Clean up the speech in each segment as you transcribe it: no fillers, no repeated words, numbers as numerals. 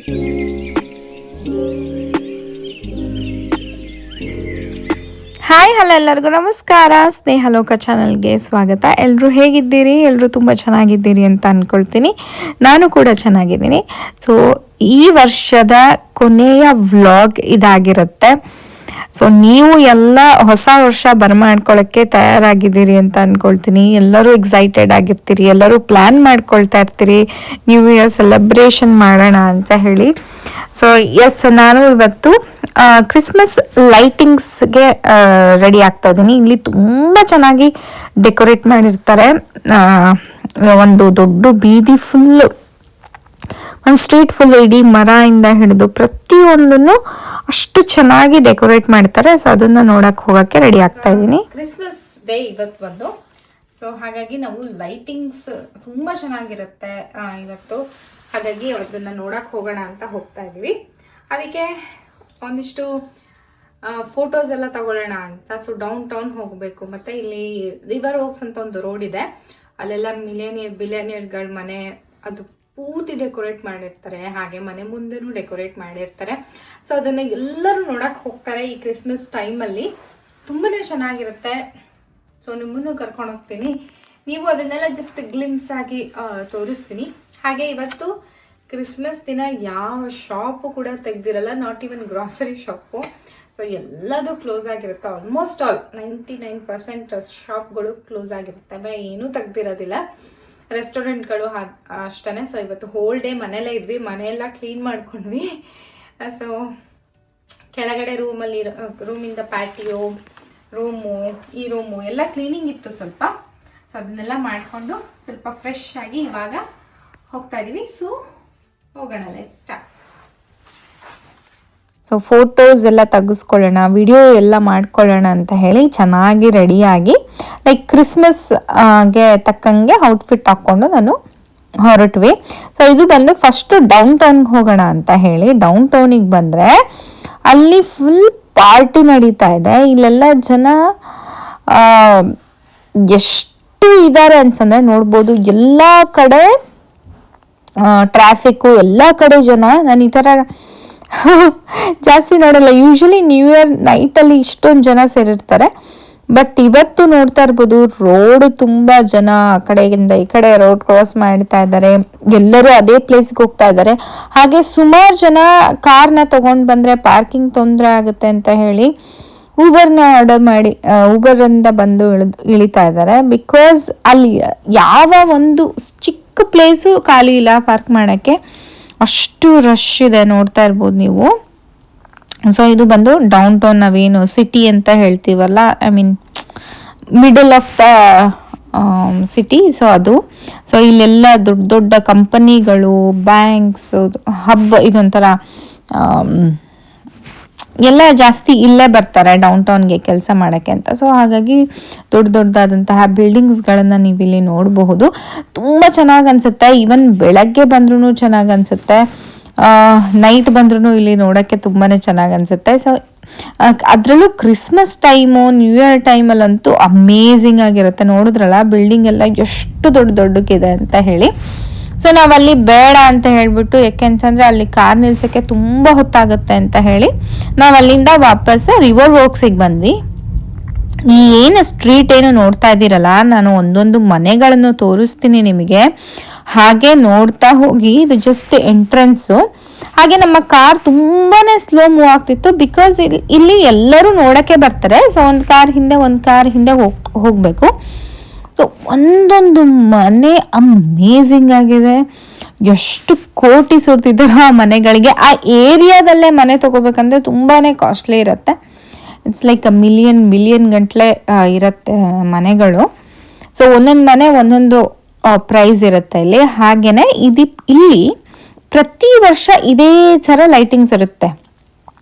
Hi hello ಎಲ್ಲರಿಗೂ ನಮಸ್ಕಾರ. ಸ್ನೇಹಲೋಕ ಚಾನಲ್ಗೆ ಸ್ವಾಗತ. ಎಲ್ಲರೂ ಹೇಗಿದ್ದೀರಿ? ಎಲ್ಲರೂ ತುಂಬ ಚೆನ್ನಾಗಿದ್ದೀರಿ ಅಂತ ಅಂದ್ಕೊಳ್ತೀನಿ. ನಾನು ಕೂಡ ಚೆನ್ನಾಗಿದ್ದೀನಿ. ಸೊ ಈ ವರ್ಷದ ಕೊನೆಯ ವ್ಲಾಗ್ ಇದಾಗಿರುತ್ತೆ. ಸೊ ನೀವು ಎಲ್ಲ ಹೊಸ ವರ್ಷ ಬರಮಾಡ್ಕೊಳ್ಳೋಕ್ಕೆ ತಯಾರಾಗಿದ್ದೀರಿ ಅಂತ ಅಂದ್ಕೊಳ್ತೀನಿ. ಎಲ್ಲರೂ ಎಕ್ಸೈಟೆಡ್ ಆಗಿರ್ತೀರಿ, ಎಲ್ಲರೂ ಪ್ಲ್ಯಾನ್ ಮಾಡ್ಕೊಳ್ತಾ ಇರ್ತೀರಿ ನ್ಯೂ ಇಯರ್ ಸೆಲೆಬ್ರೇಷನ್ ಮಾಡೋಣ ಅಂತ ಹೇಳಿ. ಸೊ ಎಸ್, ನಾನು ಇವತ್ತು ಕ್ರಿಸ್ಮಸ್ ಲೈಟಿಂಗ್ಸ್ಗೆ ರೆಡಿ ಆಗ್ತಾ ಇದ್ದೀನಿ. ಇಲ್ಲಿ ತುಂಬ ಚೆನ್ನಾಗಿ ಡೆಕೋರೇಟ್ ಮಾಡಿರ್ತಾರೆ. ಒಂದು ದೊಡ್ಡ ಬೀದಿ ಫುಲ್, ಒಂದು ಸ್ಟ್ರೀಟ್ ಫುಲ್ ಇಡೀ ಮರದಿಂದ ಹಿಡಿದು ಪ್ರತಿಯೊಂದನ್ನು ಅಷ್ಟು ಚೆನ್ನಾಗಿ ಡೆಕೋರೇಟ್ ಮಾಡ್ತಾರೆ. ಸೊ ಅದನ್ನ ನೋಡಕ್ ಹೋಗಕ್ಕೆ ರೆಡಿ ಆಗ್ತಾ ಇದ್ದೀನಿ. ಕ್ರಿಸ್ಮಸ್ ಡೇ ಇವತ್ತು ಬಂದು, ಸೊ ಹಾಗಾಗಿ ನಾವು ಲೈಟಿಂಗ್ಸ್ ತುಂಬ ಚೆನ್ನಾಗಿರುತ್ತೆ ಇವತ್ತು. ಹಾಗಾಗಿ ಅದನ್ನು ನೋಡಕ್ಕೆ ಹೋಗೋಣ ಅಂತ ಹೋಗ್ತಾ ಇದ್ದೀವಿ. ಅದಕ್ಕೆ ಒಂದಿಷ್ಟು ಫೋಟೋಸ್ ಎಲ್ಲ ತಗೊಳ್ಳೋಣ ಅಂತ. ಸೊ ಡೌನ್ ಟೌನ್ ಹೋಗಬೇಕು. ಮತ್ತು ಇಲ್ಲಿ ರಿವರ್ ಓಕ್ಸ್ ಅಂತ ಒಂದು ರೋಡ್ ಇದೆ, ಅಲ್ಲೆಲ್ಲ ಬಿಲಿಯನಿಯರ್ಗಳ ಮನೆ ಅದು ಪೂರ್ತಿ ಡೆಕೋರೇಟ್ ಮಾಡಿರ್ತಾರೆ. ಹಾಗೆ ಮನೆ ಮುಂದೆನೂ ಡೆಕೋರೇಟ್ ಮಾಡಿರ್ತಾರೆ. ಸೊ ಅದನ್ನು ಎಲ್ಲರೂ ನೋಡಕ್ಕೆ ಹೋಗ್ತಾರೆ ಈ ಕ್ರಿಸ್ಮಸ್ ಟೈಮಲ್ಲಿ. ತುಂಬಾ ಚೆನ್ನಾಗಿರುತ್ತೆ. ಸೊ ನಿಮ್ಮನ್ನು ಕರ್ಕೊಂಡು ಹೋಗ್ತೀನಿ. ನೀವು ಅದನ್ನೆಲ್ಲ ಜಸ್ಟ್ ಗ್ಲಿಮ್ಸ್ ಆಗಿ ತೋರಿಸ್ತೀನಿ. ಹಾಗೆ ಇವತ್ತು ಕ್ರಿಸ್ಮಸ್ ದಿನ ಯಾವ ಶಾಪು ಕೂಡ ತೆಗ್ದಿರಲ್ಲ, not even grocery shop. So ಎಲ್ಲದೂ ಕ್ಲೋಸ್ ಆಗಿರುತ್ತೆ. ಆಲ್ಮೋಸ್ಟ್ ಆಲ್ 99% ಶಾಪ್ಗಳು ಕ್ಲೋಸ್ ಆಗಿರ್ತವೆ, ಏನೂ ತೆಗ್ದಿರೋದಿಲ್ಲ. ರೆಸ್ಟೋರೆಂಟ್ಗಳು ಅಷ್ಟೇ. ಸೊ ಇವತ್ತು ಹೋಲ್ ಡೇ ಮನೆಯಲ್ಲೇ ಇದ್ವಿ, ಮನೆಯೆಲ್ಲ ಕ್ಲೀನ್ ಮಾಡ್ಕೊಂಡ್ವಿ. ಸೊ ಕೆಳಗಡೆ ರೂಮಿಂದ ಪ್ಯಾಟಿಯೋ ರೂಮು, ಈ ರೂಮು ಎಲ್ಲ ಕ್ಲೀನಿಂಗ್ ಇತ್ತು ಸ್ವಲ್ಪ. ಸೊ ಅದನ್ನೆಲ್ಲ ಮಾಡಿಕೊಂಡು ಸ್ವಲ್ಪ ಫ್ರೆಶ್ ಆಗಿ ಇವಾಗ ಹೋಗ್ತಾ ಇದ್ದೀವಿ. ಸೊ ಹೋಗೋಣ, ಲೆಟ್ಸ್ ಸ್ಟಾರ್ಟ್. ಸೊ ಫೋಟೋಸ್ ಎಲ್ಲ ತೆಗೆಸ್ಕೊಳ್ಳೋಣ, ವಿಡಿಯೋ ಎಲ್ಲ ಮಾಡ್ಕೊಳ್ಳೋಣ ಅಂತ ಹೇಳಿ ಚೆನ್ನಾಗಿ ರೆಡಿಯಾಗಿ ಲೈಕ್ ಕ್ರಿಸ್ಮಸ್ಗೆ ತಕ್ಕಂಗೆ ಔಟ್ಫಿಟ್ ಹಾಕ್ಕೊಂಡು ನಾನು ಹೊರಟ್ವಿ. ಸೊ ಇದು ಬಂದು ಫಸ್ಟು ಡೌನ್ ಟೌನ್ಗೆ ಹೋಗೋಣ ಅಂತ ಹೇಳಿ ಡೌನ್ ಟೌನಿಗೆ ಬಂದರೆ ಅಲ್ಲಿ ಫುಲ್ ಪಾರ್ಟಿ ನಡೀತಾ ಇದೆ. ಇಲ್ಲೆಲ್ಲ ಜನ ಎಷ್ಟು ಇದ್ದಾರೆ ಅಂತಂದರೆ ನೋಡ್ಬೋದು. ಎಲ್ಲ ಕಡೆ ಟ್ರಾಫಿಕ್ಕು, ಎಲ್ಲ ಕಡೆ ಜನ. ನಾನು ಈ ಥರ ಜಾಸ್ತಿ ನೋಡಲ್ಲ. ಯೂಶಲಿ ನ್ಯೂ ಇಯರ್ ನೈಟಲ್ಲಿ ಇಷ್ಟೊಂದು ಜನ ಸೇರಿರ್ತಾರೆ. ಬಟ್ ಇವತ್ತು ನೋಡ್ತಾ ಇರ್ಬೋದು, ರೋಡ್ ತುಂಬ ಜನ ಆ ಕಡೆಯಿಂದ ಈ ಕಡೆ ರೋಡ್ ಕ್ರಾಸ್ ಮಾಡ್ತಾ ಇದ್ದಾರೆ. ಎಲ್ಲರೂ ಅದೇ ಪ್ಲೇಸ್ಗೆ ಹೋಗ್ತಾ ಇದ್ದಾರೆ. ಹಾಗೆ ಸುಮಾರು ಜನ ಕಾರ್ನ ತೊಗೊಂಡು ಬಂದರೆ ಪಾರ್ಕಿಂಗ್ ತೊಂದರೆ ಆಗುತ್ತೆ ಅಂತ ಹೇಳಿ ಊಬರ್ನ ಆರ್ಡರ್ ಮಾಡಿ ಊಬರಿಂದ ಬಂದು ಇಳಿತಾ ಇದ್ದಾರೆ. ಬಿಕಾಸ್ ಅಲ್ಲಿ ಯಾವ ಒಂದು ಚಿಕ್ಕ ಪ್ಲೇಸು ಖಾಲಿ ಇಲ್ಲ ಪಾರ್ಕ್ ಮಾಡೋಕ್ಕೆ, ಅಷ್ಟು ರಶ್ ಇದೆ, ನೋಡ್ತಾ ಇರ್ಬೋದು ನೀವು. ಸೊ ಇದು ಬಂದು ಡೌನ್ ಟೌನ್, ನಾವೇನು ಸಿಟಿ ಅಂತ ಹೇಳ್ತೀವಲ್ಲ, I mean middle of the city. So ಅದು. ಸೊ ಇಲ್ಲೆಲ್ಲ ದೊಡ್ಡ ದೊಡ್ಡ ಕಂಪನಿಗಳು, ಬ್ಯಾಂಕ್ಸ್, ಇದೊಂಥರ ಎಲ್ಲ ಜಾಸ್ತಿ ಇಲ್ಲೇ ಬರ್ತಾರೆ ಡೌನ್ ಟೌನ್ಗೆ ಕೆಲಸ ಮಾಡೋಕ್ಕೆ ಅಂತ. ಸೊ ಹಾಗಾಗಿ ದೊಡ್ಡ ದೊಡ್ಡದಾದಂತಹ ಬಿಲ್ಡಿಂಗ್ಸ್ಗಳನ್ನು ನೀವು ಇಲ್ಲಿ ನೋಡಬಹುದು. ತುಂಬ ಚೆನ್ನಾಗಿ ಅನಿಸುತ್ತೆ. ಈವನ್ ಬೆಳಗ್ಗೆ ಬಂದ್ರೂ ಚೆನ್ನಾಗಿ ಅನಿಸುತ್ತೆ, ನೈಟ್ ಬಂದ್ರೂ ಇಲ್ಲಿ ನೋಡೋಕ್ಕೆ ತುಂಬಾ ಚೆನ್ನಾಗಿ ಅನಿಸುತ್ತೆ. ಸೊ ಅದರಲ್ಲೂ ಕ್ರಿಸ್ಮಸ್ ಟೈಮು, ನ್ಯೂ ಇಯರ್ ಟೈಮಲ್ಲಂತೂ ಅಮೇಝಿಂಗ್ ಆಗಿರುತ್ತೆ. ನೋಡಿದ್ರಲ್ಲ ಬಿಲ್ಡಿಂಗ್ ಎಲ್ಲ ಎಷ್ಟು ದೊಡ್ಡಕ್ಕಿದೆ ಅಂತ ಹೇಳಿ. ಸೊ ನಾವಲ್ಲಿ ಬೇಡ ಅಂತ ಹೇಳಿಬಿಟ್ಟು, ಯಾಕೆಂತಂದರೆ ಅಲ್ಲಿ ಕಾರ್ ನಿಲ್ಸೋಕ್ಕೆ ತುಂಬ ಹೊತ್ತಾಗುತ್ತೆ ಅಂತ ಹೇಳಿ ನಾವು ಅಲ್ಲಿಂದ ವಾಪಸ್ ರಿವರ್ ವೋಕ್ಸಿಗೆ ಬಂದ್ವಿ. ಈ ಏನು ಸ್ಟ್ರೀಟ್ ಏನು ನೋಡ್ತಾ ಇದ್ದೀರಲ್ಲ, ನಾನು ಒಂದೊಂದು ಮನೆಗಳನ್ನು ತೋರಿಸ್ತೀನಿ ನಿಮಗೆ. ಹಾಗೆ ನೋಡ್ತಾ ಹೋಗಿ, ಇದು ಜಸ್ಟ್ ಎಂಟ್ರೆನ್ಸು. ಹಾಗೆ ನಮ್ಮ ಕಾರ್ ತುಂಬಾ ಸ್ಲೋ ಮೂವ್ ಆಗ್ತಿತ್ತು. ಬಿಕಾಸ್ ಇಲ್ಲಿ ಎಲ್ಲರೂ ನೋಡೋಕ್ಕೆ ಬರ್ತಾರೆ. ಸೊ ಒಂದು ಕಾರ್ ಹಿಂದೆ ಹೋಗಬೇಕು. ಸೊ ಒಂದೊಂದು ಮನೆ ಅಮೇಝಿಂಗ್ ಆಗಿದೆ. ಎಷ್ಟು ಕೋಟಿ ಸುರ್ತಿದ್ದಾರೋ ಆ ಮನೆಗಳಿಗೆ. ಆ ಏರಿಯಾದಲ್ಲೇ ಮನೆ ತೊಗೋಬೇಕಂದ್ರೆ ತುಂಬಾ ಕಾಸ್ಟ್ಲಿ ಇರುತ್ತೆ. ಇಟ್ಸ್ ಲೈಕ್ ಮಿಲಿಯನ್ ಗಂಟ್ಲೆ ಇರುತ್ತೆ ಮನೆಗಳು. ಸೊ ಒಂದೊಂದು ಮನೆ ಒಂದೊಂದು ಪ್ರೈಸ್ ಇರುತ್ತೆ ಇಲ್ಲಿ. ಹಾಗೆಯೇ ಇಲ್ಲಿ ಪ್ರತಿ ವರ್ಷ ಇದೇ ಥರ ಲೈಟಿಂಗ್ಸ್ ಇರುತ್ತೆ.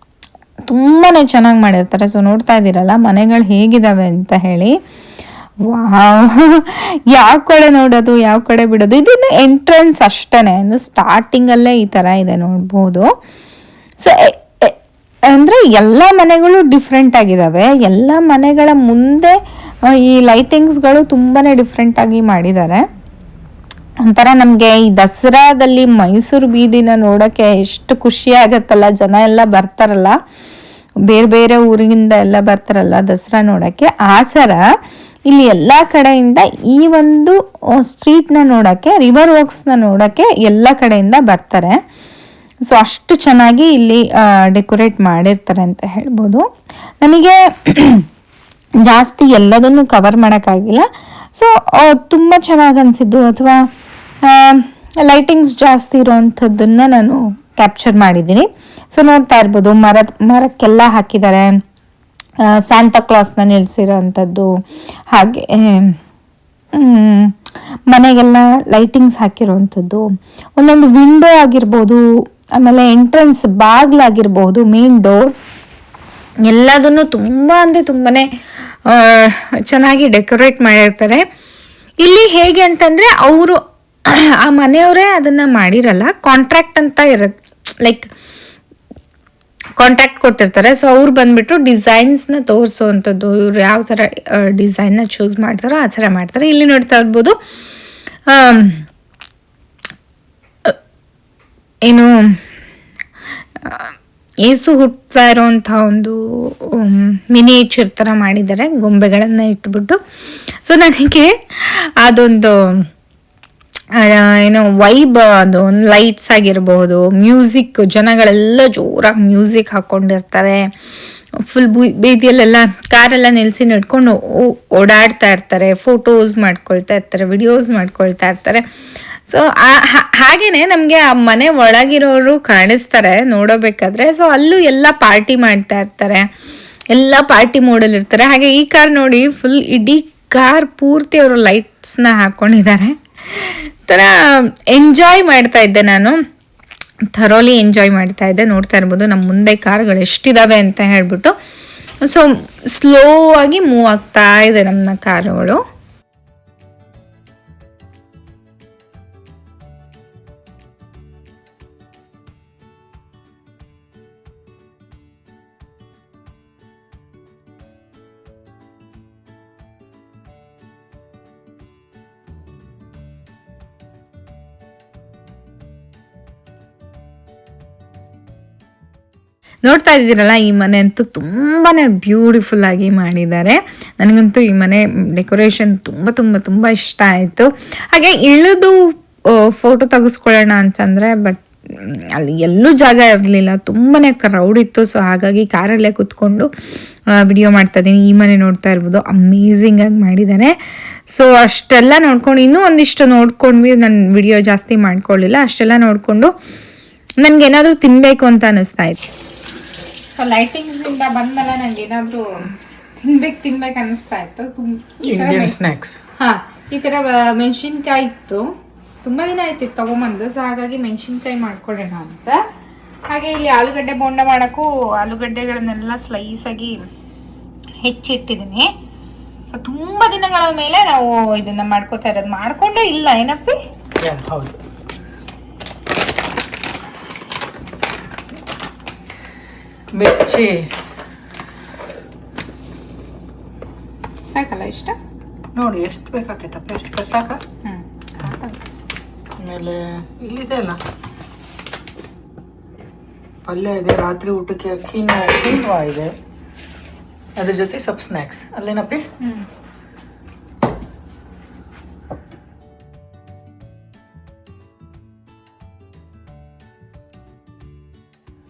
ತುಂಬಾ ಚೆನ್ನಾಗಿ ಮಾಡಿರ್ತಾರೆ. ಸೊ ನೋಡ್ತಾ ಇದ್ದೀರಲ್ಲ ಮನೆಗಳು ಹೇಗಿದ್ದಾವೆ ಅಂತ ಹೇಳಿ. ವಾವ್, ಯಾವ ಕಡೆ ನೋಡೋದು ಯಾವ ಕಡೆ ಬಿಡೋದು. ಇದನ್ನು ಎಂಟ್ರೆನ್ಸ್ ಅಷ್ಟೇ, ಇನ್ನು ಸ್ಟಾರ್ಟಿಂಗಲ್ಲೇ ಈ ಥರ ಇದೆ ನೋಡ್ಬೋದು. ಸೊ ಅಂದರೆ ಎಲ್ಲ ಮನೆಗಳು ಡಿಫ್ರೆಂಟ್ ಆಗಿದ್ದಾವೆ. ಎಲ್ಲ ಮನೆಗಳ ಮುಂದೆ ಈ ಲೈಟಿಂಗ್ಸ್ಗಳು ತುಂಬಾ ಡಿಫ್ರೆಂಟಾಗಿ ಮಾಡಿದ್ದಾರೆ. ಒಂಥರ ನಮಗೆ ಈ ದಸರಾದಲ್ಲಿ ಮೈಸೂರು ಬೀದಿನ ನೋಡೋಕ್ಕೆ ಎಷ್ಟು ಖುಷಿ ಆಗತ್ತಲ್ಲ, ಜನ ಎಲ್ಲ ಬರ್ತಾರಲ್ಲ, ಬೇರೆ ಬೇರೆ ಊರಿಂದ ಎಲ್ಲ ಬರ್ತಾರಲ್ಲ ದಸರಾ ನೋಡೋಕ್ಕೆ. ಆ ಥರ ಇಲ್ಲಿ ಎಲ್ಲ ಕಡೆಯಿಂದ ಈ ಒಂದು ಸ್ಟ್ರೀಟ್ನ ನೋಡೋಕ್ಕೆ, ರಿವರ್ ವಾಕ್ಸ್ನ ನೋಡೋಕ್ಕೆ ಎಲ್ಲ ಕಡೆಯಿಂದ ಬರ್ತಾರೆ. ಸೊ ಅಷ್ಟು ಚೆನ್ನಾಗಿ ಇಲ್ಲಿ ಡೆಕೋರೇಟ್ ಮಾಡಿರ್ತಾರೆ ಅಂತ ಹೇಳ್ಬೋದು. ನನಗೆ ಜಾಸ್ತಿ ಎಲ್ಲದನ್ನು ಕವರ್ ಮಾಡೋಕ್ಕಾಗಿಲ್ಲ. ಸೊ ತುಂಬ ಚೆನ್ನಾಗಿ ಅನಿಸಿದ್ದು, ಅಥವಾ ಲೈಟಿಂಗ್ಸ್ ಜಾಸ್ತಿ ಇರೋವಂಥದ್ದನ್ನು ನಾನು ಕ್ಯಾಪ್ಚರ್ ಮಾಡಿದ್ದೀನಿ. ಸೊ ನೋಡ್ತಾ ಇರ್ಬೋದು, ಮರಕ್ಕೆಲ್ಲ ಹಾಕಿದ್ದಾರೆ, ಸ್ಯಾಂತಾ ಕ್ಲಾಸ್ನ ನಿಲ್ಲಿಸಿರೋ ಅಂಥದ್ದು, ಹಾಗೆ ಮನೆಗೆಲ್ಲ ಲೈಟಿಂಗ್ಸ್ ಹಾಕಿರೋವಂಥದ್ದು, ಒಂದೊಂದು ವಿಂಡೋ ಆಗಿರ್ಬೋದು, ಆಮೇಲೆ ಎಂಟ್ರೆನ್ಸ್ ಬಾಗ್ಲಾಗಿರ್ಬೋದು, ಮೇನ್ ಡೋರ್, ಎಲ್ಲದನ್ನು ತುಂಬ ಅಂದರೆ ತುಂಬಾ ಚೆನ್ನಾಗಿ ಡೆಕೋರೇಟ್ ಮಾಡಿರ್ತಾರೆ. ಇಲ್ಲಿ ಹೇಗೆ ಅಂತಂದರೆ ಅವರು ಆ ಮನೆಯವರೇ ಅದನ್ನು ಮಾಡಿರಲ್ಲ, ಕಾಂಟ್ರಾಕ್ಟ್ ಅಂತ ಇರುತ್ತೆ, ಲೈಕ್ ಕಾಂಟ್ರಾಕ್ಟ್ ಕೊಟ್ಟಿರ್ತಾರೆ. ಸೊ ಅವ್ರು ಬಂದುಬಿಟ್ಟು ಡಿಸೈನ್ಸ್ನ ತೋರಿಸೋವಂಥದ್ದು, ಇವ್ರು ಯಾವ ಥರ ಡಿಸೈನ್ನ ಚೂಸ್ ಮಾಡ್ತಾರೋ ಆ ಥರ ಮಾಡ್ತಾರೆ. ಇಲ್ಲಿ ನೋಡ್ತಾ ಇರ್ಬೋದು ಏನು ಏಸು ಹುಟ್ತಾ ಇರೋವಂಥ ಒಂದು ಮಿನಿಯೇಚರ್ ಥರ ಮಾಡಿದ್ದಾರೆ, ಗೊಂಬೆಗಳನ್ನು ಇಟ್ಬಿಟ್ಟು. ಸೊ ನನಗೆ ಅದೊಂದು ಏನೋ ವೈಬ್, ಅದು ಒಂದು ಲೈಟ್ಸ್ ಆಗಿರ್ಬೋದು, ಮ್ಯೂಸಿಕ್, ಜನಗಳೆಲ್ಲ ಜೋರಾಗಿ ಮ್ಯೂಸಿಕ್ ಹಾಕ್ಕೊಂಡಿರ್ತಾರೆ, ಫುಲ್ ಬೀದಿಯಲ್ಲೆಲ್ಲ ಕಾರೆಲ್ಲ ನಿಲ್ಲಿಸಿ ನಡ್ಕೊಂಡು ಓಡಾಡ್ತಾ ಇರ್ತಾರೆ, ಫೋಟೋಸ್ ಮಾಡ್ಕೊಳ್ತಾ ಇರ್ತಾರೆ, ವಿಡಿಯೋಸ್ ಮಾಡ್ಕೊಳ್ತಾ ಇರ್ತಾರೆ. ಸೊ ಹಾಗೇನೆ ನಮಗೆ ಆ ಮನೆ ಒಳಗಿರೋರು ಕಾಣಿಸ್ತಾರೆ ನೋಡೋಬೇಕಾದ್ರೆ. ಸೊ ಅಲ್ಲೂ ಎಲ್ಲ ಪಾರ್ಟಿ ಮಾಡ್ತಾ ಇರ್ತಾರೆ, ಎಲ್ಲ ಪಾರ್ಟಿ ಮೋಡಲ್ಲಿ ಇರ್ತಾರೆ. ಹಾಗೆ ಈ ಕಾರ್ ನೋಡಿ, ಫುಲ್ ಇಡೀ ಕಾರ್ ಪೂರ್ತಿ ಅವರು ಲೈಟ್ಸ್ನ ಹಾಕ್ಕೊಂಡಿದ್ದಾರೆ. ಥರ ಎಂಜಾಯ್ ಮಾಡ್ತಾ ಇದ್ದೆ ನಾನು, ಥರೋಲಿ ಎಂಜಾಯ್ ಮಾಡ್ತಾ ಇದ್ದೆ. ನೋಡ್ತಾ ಇರ್ಬೋದು ನಮ್ಮ ಮುಂದೆ ಕಾರ್ಗಳು ಎಷ್ಟಿದ್ದಾವೆ ಅಂತ ಹೇಳ್ಬಿಟ್ಟು. ಸೊ ಸ್ಲೋ ಆಗಿ ಮೂವ್ ಆಗ್ತಾ ಇದೆ ನಮ್ಮ ಕಾರುಗಳು. ನೋಡ್ತಾ ಇದ್ದೀರಲ್ಲ, ಈ ಮನೆ ಅಂತೂ ತುಂಬಾ ಬ್ಯೂಟಿಫುಲ್ ಆಗಿ ಮಾಡಿದ್ದಾರೆ. ನನಗಂತೂ ಈ ಮನೆ ಡೆಕೋರೇಷನ್ ತುಂಬ ತುಂಬ ತುಂಬ ಇಷ್ಟ ಆಯಿತು. ಹಾಗೆ ಇಳಿದು ಫೋಟೋ ತೆಗೆಸ್ಕೊಳ್ಳೋಣ ಅಂತಂದರೆ, ಬಟ್ ಅಲ್ಲಿ ಎಲ್ಲೂ ಜಾಗ ಇರಲಿಲ್ಲ, ತುಂಬಾ ಕ್ರೌಡ್ ಇತ್ತು. ಸೊ ಹಾಗಾಗಿ ಕಾರಲ್ಲೇ ಕೂತ್ಕೊಂಡು ವಿಡಿಯೋ ಮಾಡ್ತಾ ಇದ್ದೀನಿ. ಈ ಮನೆ ನೋಡ್ತಾ ಇರ್ಬೋದು, ಅಮೇಝಿಂಗಾಗಿ ಮಾಡಿದ್ದಾರೆ. ಸೊ ಅಷ್ಟೆಲ್ಲ ನೋಡ್ಕೊಂಡು, ಇನ್ನೂ ಒಂದಿಷ್ಟು ನೋಡ್ಕೊಂಡ್ವಿ, ನಾನು ವಿಡಿಯೋ ಜಾಸ್ತಿ ಮಾಡ್ಕೊಳ್ಳಿಲ್ಲ. ಅಷ್ಟೆಲ್ಲ ನೋಡಿಕೊಂಡು ನನಗೇನಾದರೂ ತಿನ್ನಬೇಕು ಅಂತ ಅನ್ನಿಸ್ತಾ ಇತ್ತು. ಸೊ ಲೈಟಿಂಗ್ಸಿಂದ ಬಂದ್ಮೇಲೆ ನನಗೆ ಏನಾದರೂ ತಿನ್ಬೇಕು ಅನ್ನಿಸ್ತಾ ಇತ್ತು. ಸ್ನ್ಯಾಕ್ಸ್ ಈ ಥರ ಮೆಣಸಿನ್ಕಾಯಿ ಇತ್ತು, ತುಂಬ ದಿನ ಆಯ್ತು ತೊಗೊಂಬಂದು. ಸೊ ಹಾಗಾಗಿ ಮೆಣಸಿನ್ಕಾಯಿ ಮಾಡ್ಕೊಳ್ಳೋಣ ಅಂತ. ಹಾಗೆ ಇಲ್ಲಿ ಆಲೂಗಡ್ಡೆ ಬೋಂಡ ಮಾಡೋಕ್ಕೂ ಆಲೂಗಡ್ಡೆಗಳನ್ನೆಲ್ಲ ಸ್ಲೈಸಾಗಿ ಹೆಚ್ಚಿಟ್ಟಿದ್ದೀನಿ. ಸೊ ತುಂಬ ದಿನಗಳ ಮೇಲೆ ನಾವು ಇದನ್ನು ಮಾಡ್ಕೋತಾ ಇರೋದು, ಮಾಡ್ಕೊಂಡೇ ಇಲ್ಲ ಏನಪ್ಪಿ. ಹೌದು, ಮಿರ್ಚಿ ಸಾಕಲ್ಲ ಇಷ್ಟ ನೋಡಿ, ಎಷ್ಟು ಬೇಕಾಕೈತಪ್ಪ, ಎಷ್ಟು ಸಾಕ. ಆಮೇಲೆ ಇಲ್ಲಿದೆ ಅಲ್ಲ ಪಲ್ಯ ಇದೆ, ರಾತ್ರಿ ಊಟಕ್ಕೆ ಅಕ್ಕಿನೂ ಇದೆ, ಅದ್ರ ಜೊತೆ ಸ್ವಲ್ಪ ಸ್ನ್ಯಾಕ್ಸ್ ಅಲ್ಲೇನಪ್ಪಿ.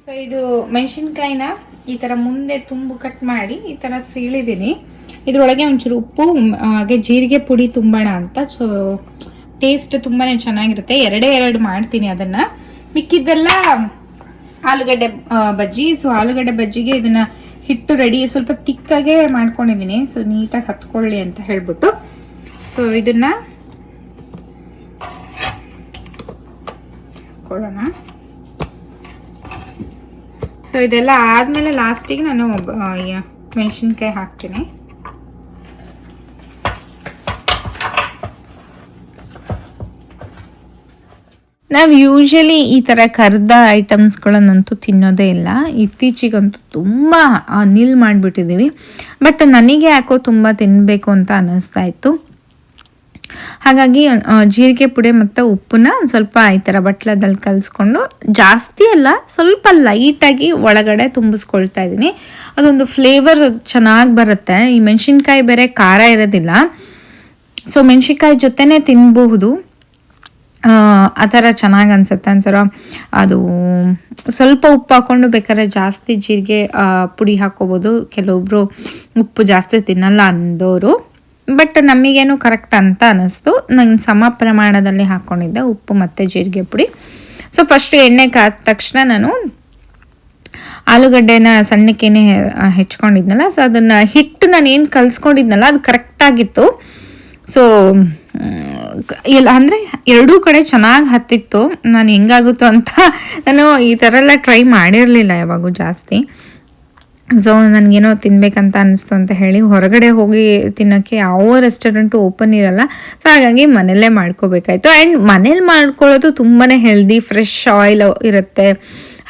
ಸೊ ಇದು ಮೆಣಸಿನ್ಕಾಯಿನ ಈ ಥರ ಮುಂದೆ ತುಂಬು ಕಟ್ ಮಾಡಿ ಈ ಥರ ಸೀಳಿದ್ದೀನಿ. ಇದರೊಳಗೆ ಒಂಚೂರು ಉಪ್ಪು ಹಾಗೆ ಜೀರಿಗೆ ಪುಡಿ ತುಂಬೋಣ ಅಂತ. ಸೊ ಟೇಸ್ಟ್ ತುಂಬಾ ಚೆನ್ನಾಗಿರುತ್ತೆ. ಎರಡು ಮಾಡ್ತೀನಿ ಅದನ್ನು. ಮಿಕ್ಕಿದ್ದೆಲ್ಲ ಆಲೂಗಡ್ಡೆ ಬಜ್ಜಿ. ಸೊ ಆಲೂಗಡ್ಡೆ ಬಜ್ಜಿಗೆ ಇದನ್ನು ಹಿಟ್ಟು ರೆಡಿ, ಸ್ವಲ್ಪ ತಿಕ್ಕಾಗೆ ಮಾಡ್ಕೊಂಡಿದ್ದೀನಿ, ಸೊ ನೀಟಾಗಿ ಹತ್ಕೊಳ್ಳಿ ಅಂತ ಹೇಳ್ಬಿಟ್ಟು. ಸೊ ಇದನ್ನು ಕೊಡೋಣ. ಸೊ ಇದೆಲ್ಲ ಆದಮೇಲೆ ಲಾಸ್ಟಿಗೆ ನಾನು ಮೆಣಸಿನ್ಕಾಯಿ ಹಾಕ್ತೀನಿ. ನಾವು ಯೂಶಲಿ ಈ ಥರ ಕರ್ದ ಐಟಮ್ಸ್ಗಳನ್ನಂತೂ ತಿನ್ನೋದೇ ಇಲ್ಲ. ಇತ್ತೀಚೆಗಂತೂ ತುಂಬ ನಿಲ್ ಮಾಡಿಬಿಟ್ಟಿದ್ದೀವಿ. ಬಟ್ ನನಗೆ ಯಾಕೋ ತುಂಬ ತಿನ್ನಬೇಕು ಅಂತ ಅನ್ನಿಸ್ತಾ ಇತ್ತು. ಹಾಗಾಗಿ ಜೀರಿಗೆ ಪುಡಿ ಮತ್ತು ಉಪ್ಪನ್ನ ಸ್ವಲ್ಪ ಈ ಥರ ಬಟ್ಲದಲ್ಲಿ ಕಲಿಸ್ಕೊಂಡು, ಜಾಸ್ತಿ ಅಲ್ಲ, ಸ್ವಲ್ಪ ಲೈಟಾಗಿ ಒಳಗಡೆ ತುಂಬಿಸ್ಕೊಳ್ತಾ ಇದ್ದೀನಿ. ಅದೊಂದು ಫ್ಲೇವರ್ ಚೆನ್ನಾಗಿ ಬರುತ್ತೆ. ಈ ಮೆಣಸಿನ್ಕಾಯಿ ಬೇರೆ ಖಾರ ಇರೋದಿಲ್ಲ, ಸೊ ಮೆಣಸಿನ್ಕಾಯಿ ಜೊತೆನೇ ತಿನ್ನಬಹುದು. ಆ ಥರ ಚೆನ್ನಾಗಿ ಅನಿಸುತ್ತೆ. ಒಂಥರ ಅದು ಸ್ವಲ್ಪ ಉಪ್ಪು ಹಾಕ್ಕೊಂಡು ಬೇಕಾದ್ರೆ ಜಾಸ್ತಿ ಜೀರಿಗೆ ಪುಡಿ ಹಾಕ್ಕೋಬೋದು. ಕೆಲವೊಬ್ಬರು ಉಪ್ಪು ಜಾಸ್ತಿ ತಿನ್ನಲ್ಲ ಅಂದವರು, ಬಟ್ ನಮಗೇನು ಕರೆಕ್ಟ್ ಅಂತ ಅನ್ನಿಸ್ತು. ನಂಗೆ ಸಮ ಪ್ರಮಾಣದಲ್ಲಿ ಹಾಕ್ಕೊಂಡಿದ್ದೆ ಉಪ್ಪು ಮತ್ತು ಜೀರಿಗೆ ಪುಡಿ. ಸೊ ಫಸ್ಟ್ ಎಣ್ಣೆ ಕಾದ ತಕ್ಷಣ ನಾನು ಆಲೂಗಡ್ಡೆನ ಸಣ್ಣಕ್ಕೇನೆ ಹೆಚ್ಕೊಂಡಿದ್ನಲ್ಲ, ಸೊ ಅದನ್ನು ಹಿಟ್ಟು ನಾನು ಏನು ಕಲಿಸ್ಕೊಂಡಿದ್ನಲ್ಲ ಅದು ಕರೆಕ್ಟಾಗಿತ್ತು. ಸೊ ಇಲ್ಲ ಅಂದರೆ ಎರಡೂ ಕಡೆ ಚೆನ್ನಾಗಿ ಹತ್ತಿತ್ತು. ನಾನು ಹೆಂಗಾಗುತ್ತೋ ಅಂತ ನಾನು ಈ ಥರ ಎಲ್ಲ ಟ್ರೈ ಮಾಡಿರಲಿಲ್ಲ ಯಾವಾಗೂ ಜಾಸ್ತಿ. ಸೊ ನನಗೇನೋ ತಿನ್ನಬೇಕಂತ ಅನ್ನಿಸ್ತು ಅಂತ ಹೇಳಿ ಹೊರಗಡೆ ಹೋಗಿ ತಿನ್ನೋಕ್ಕೆ ಯಾವ ರೆಸ್ಟೋರೆಂಟು ಓಪನ್ ಇರಲ್ಲ. ಸೊ ಹಾಗಾಗಿ ಮನೆಯಲ್ಲೇ ಮಾಡ್ಕೋಬೇಕಾಯ್ತು. ಆ್ಯಂಡ್ ಮನೇಲಿ ಮಾಡ್ಕೊಳ್ಳೋದು ತುಂಬಾ ಹೆಲ್ದಿ, ಫ್ರೆಶ್ ಆಯಿಲ್ ಇರುತ್ತೆ,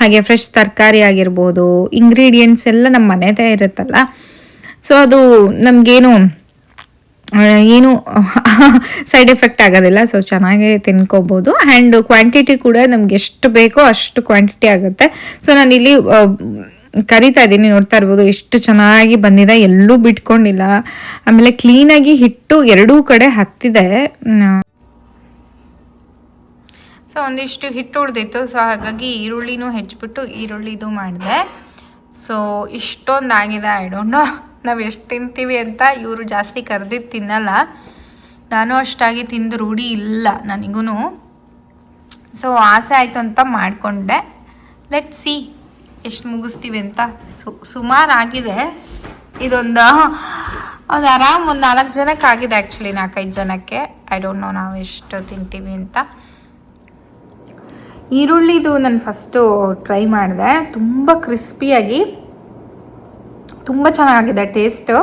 ಹಾಗೆ ಫ್ರೆಶ್ ತರಕಾರಿ ಆಗಿರ್ಬೋದು, ಇಂಗ್ರೀಡಿಯೆಂಟ್ಸ್ ಎಲ್ಲ ನಮ್ಮ ಮನೆದೇ ಇರುತ್ತಲ್ಲ. ಸೊ ಅದು ನಮಗೇನು ಏನು ಸೈಡ್ ಎಫೆಕ್ಟ್ ಆಗೋದಿಲ್ಲ. ಸೊ ಚೆನ್ನಾಗೇ ತಿನ್ಕೋಬೋದು. ಆ್ಯಂಡ್ ಕ್ವಾಂಟಿಟಿ ಕೂಡ ನಮ್ಗೆ ಎಷ್ಟು ಬೇಕೋ ಅಷ್ಟು ಕ್ವಾಂಟಿಟಿ ಆಗುತ್ತೆ. ಸೊ ನಾನಿಲ್ಲಿ ಕರಿತಾ ಇದ್ದೀನಿ, ನೋಡ್ತಾ ಇರ್ಬೋದು ಎಷ್ಟು ಚೆನ್ನಾಗಿ ಬಂದಿದೆ, ಎಲ್ಲೂ ಬಿಟ್ಕೊಂಡಿಲ್ಲ. ಆಮೇಲೆ ಕ್ಲೀನಾಗಿ ಹಿಟ್ಟು ಎರಡೂ ಕಡೆ ಹತ್ತಿದೆ. ಸೊ ಒಂದಿಷ್ಟು ಹಿಟ್ಟು ಉಳಿದಿತ್ತು. ಸೊ ಹಾಗಾಗಿ ಈರುಳ್ಳಿನೂ ಹೆಚ್ಚಿಬಿಟ್ಟು ಈರುಳ್ಳಿದು ಮಾಡಿದೆ. ಸೊ ಇಷ್ಟೊಂದಾಗಿದೆ. ಐ ಡೋಂಟ್ ನೋ ನಾವು ಎಷ್ಟು ತಿಂತೀವಿ ಅಂತ. ಇವರು ಜಾಸ್ತಿ ಕರೆದಿದ್ದು ತಿನ್ನಲ್ಲ, ನಾನು ಅಷ್ಟಾಗಿ ತಿಂದು ರೂಢಿ ಇಲ್ಲ ನನಗೂ. ಸೊ ಆಸೆ ಆಯಿತು ಅಂತ ಮಾಡಿಕೊಂಡೆ. ಲೆಟ್ ಸಿ ಎಷ್ಟು ಮುಗಿಸ್ತೀವಿ ಅಂತ. ಸುಮಾರಾಗಿದೆ. ಇದೊಂದು ಆರಾಮ್ ಒಂದು 4 ಜನಕ್ಕೆ ಆಗಿದೆ, ಆ್ಯಕ್ಚುಲಿ 4-5 ಜನಕ್ಕೆ. ಐ ಡೋಂಟ್ ನೋ ನಾವು ಎಷ್ಟು ತಿಂತೀವಿ ಅಂತ. ಈರುಳ್ಳಿದು ನಾನು ಫಸ್ಟು ಟ್ರೈ ಮಾಡಿದೆ, ತುಂಬ ಕ್ರಿಸ್ಪಿಯಾಗಿ ತುಂಬ ಚೆನ್ನಾಗಿದೆ ಟೇಸ್ಟು.